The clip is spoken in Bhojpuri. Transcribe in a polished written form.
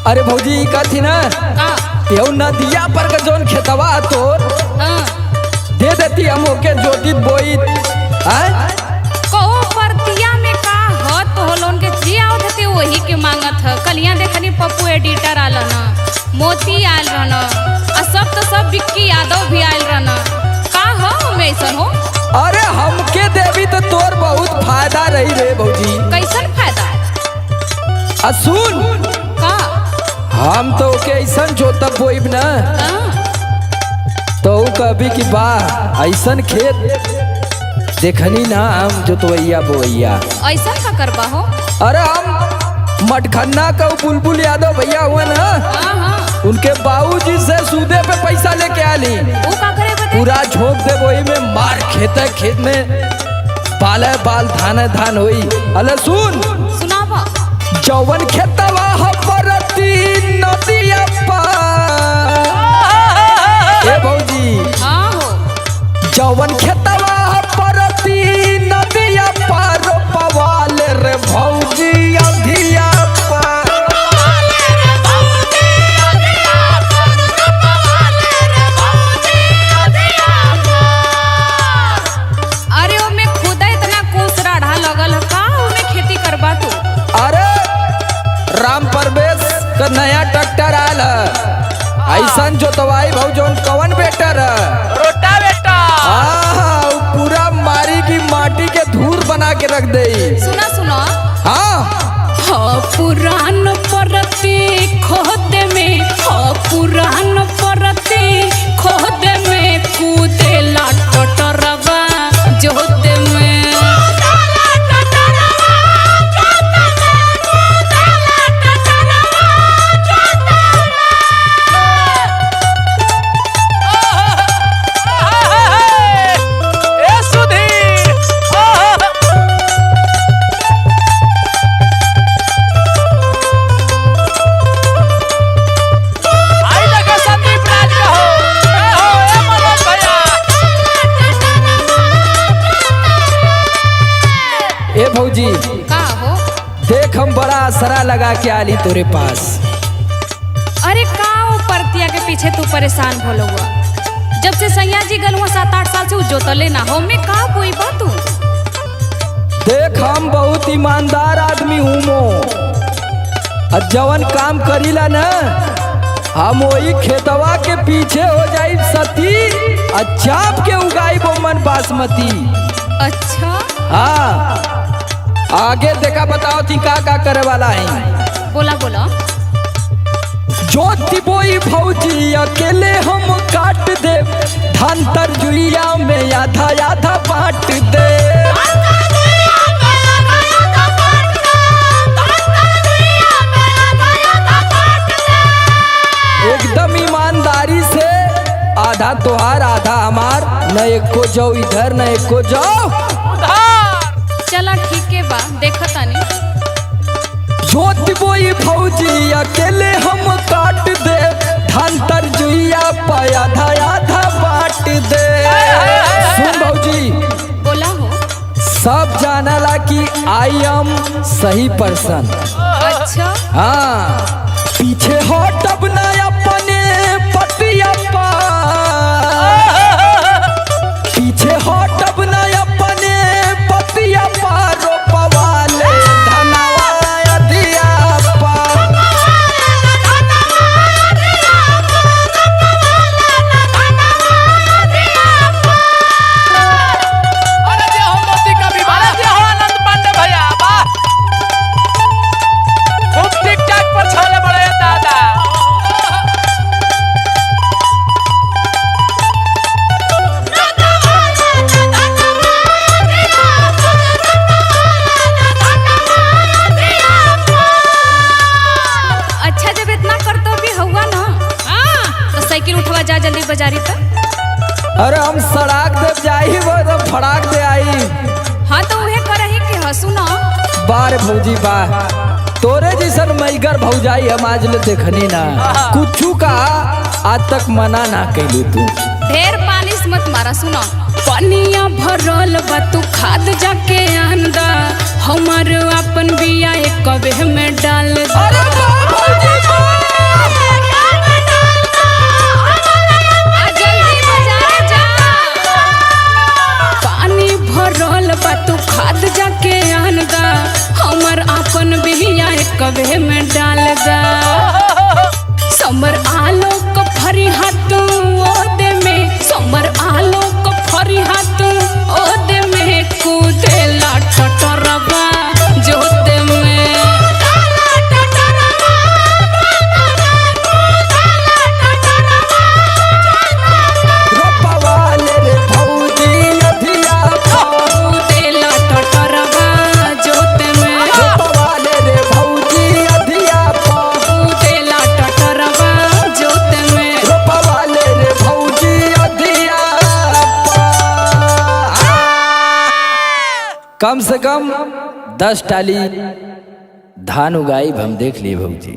अरे भौजी कथी ना यो नदिया पर का जोन खेतवा तोर दे देती हम ओके जोतित बोई कहो परतिया में का हत हो लोन के जी आवत थे वही के मांगत है। कलिया देखनी पप्पू एडिटर आल न, मोती आल रहन आ सब तो सब विक्की यादव भी आल रहन। का हो में ऐसन हो? अरे हमके देवी तो तोर बहुत फायदा रही रे भौजी। कैसन फायदा? सुन का हम तो ओके ऐसन जोतब बोइब ना तो कभी की बा ऐसन खेत देखनी ना हम जोतवैया बोइया। ऐसा का करबा हो? अरे हम मटखन्ना का बुलबुल यादव भैया हुआ ना, उनके बाबूजी से सूदे पे पैसा लेके आली। वो का करे बता? पूरा झोंक दे वही में मार खेत में बाल बाल धान होई। अले सुन सुनावा। जौवन खेतवा परती नदिया पार ए भौजी। हाँ हो। जौवन खेतवा परती नदिया पार पवाले रे भौजी अधिया पार। अरे ओ में खुदा इतना कोसरा ढा लगल का ओमे खेती करबा तू? अरे राम परवेश का नया ट्रैक्टर आल ऐसन जोतवाई भाव जोन कवन बेटर पूरा मारी की माटी के धूर बना के रख दे। सुना सुना। हाँ पुरान परती खोद में पुरान परती खोद में कूदेला टटरवा जोत में। भौजी का हो? देख हम बड़ा असरा लगा के आली तोरे पास। अरे का वो परतिया के पीछे तू परेशान भलो हुआ? जब से सैया जी गलुआ 7-8 साल से जोतले ना हो में का कोई बात तू? देख हम बहुत ईमानदार आदमी हूँ मो जवन काम करीला ना हम वही खेतवा के पीछे हो जाई सती चाप के उगाई वो मन बासमती। अच्छा हाँ आगे देखा बताओ थी का करे वाला है। बोला बोला। जोती बोई भौजी अकेले हम काट दे धान तरजुइया में आधा आधा बांट दे। एकदम ईमानदारी से आधा तोहार आधा हमार, न एक को जाओ इधर न एक को जाओ उधर। चला ठीक है बा देखता नहीं। जोत बोई भौजी अकेले हम काट दे धान तरजुइया पाया आधा आधा बांट दे। सुन भौजी बोला हो। सब जानला कि आई एम सही पर्सन। अच्छा हाँ पीछे हटब ना अपने पतिया पीछे हटब ना अपने पतिया पारो पवाले धनवा अधिया जा जल्दी बाजारी तक। अरे हम सड़ाक दे जाई वो तो फड़ाक दे आई। हाँ तो वह करही के हसू ना। बार भौजी बा तोरे जैसन मैगर भौजाई हम आज ले देखनी ना कुछू का आज तक मना ना कैलू तू। ढेर पालिश मत मारा सुना। पनिया भरल बा तू खाद जाके आंदा हमार अपन बिया एक कबे में डाल। अरे भौजी तू खाद जाके आन दा हमर आपन बिहिया कवे में डाल दा समर आलोक फरी हाथ ओदे में समर आलोक फरी हाथ ओदे में कूदेला टटरबा जोते में रोपवाले रे भौजी अधिया कूदेला टटरबा जोते में रोपवाले रे भौजी अधिया कूदेला टटरबा जोते में रोपवाले रे भौजी अधिया कम से कम 10 टाली धान उगाई हम देख लिए भौजी।